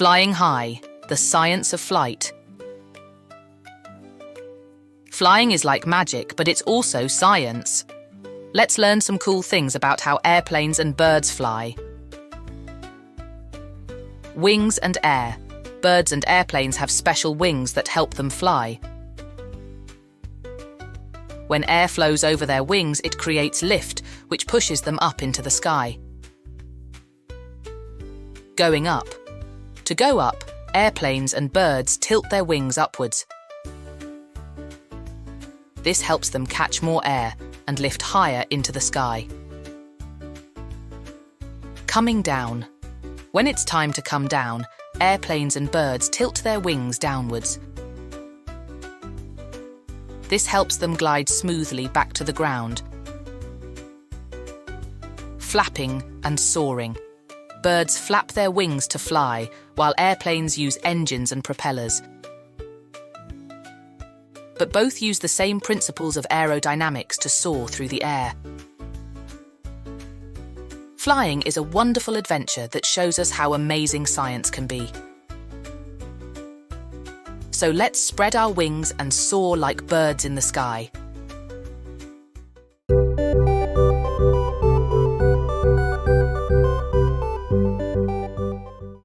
Flying high, the science of flight. Flying is like magic, but it's also science. Let's learn some cool things about how airplanes and birds fly. Wings and air. Birds and airplanes have special wings that help them fly. When air flows over their wings, it creates lift, which pushes them up into the sky. Going up. To go up, airplanes and birds tilt their wings upwards. This helps them catch more air and lift higher into the sky. Coming down. When it's time to come down, airplanes and birds tilt their wings downwards. This helps them glide smoothly back to the ground. Flapping and soaring. Birds flap their wings to fly, while airplanes use engines and propellers. But both use the same principles of aerodynamics to soar through the air. Flying is a wonderful adventure that shows us how amazing science can be. So let's spread our wings and soar like birds in the sky.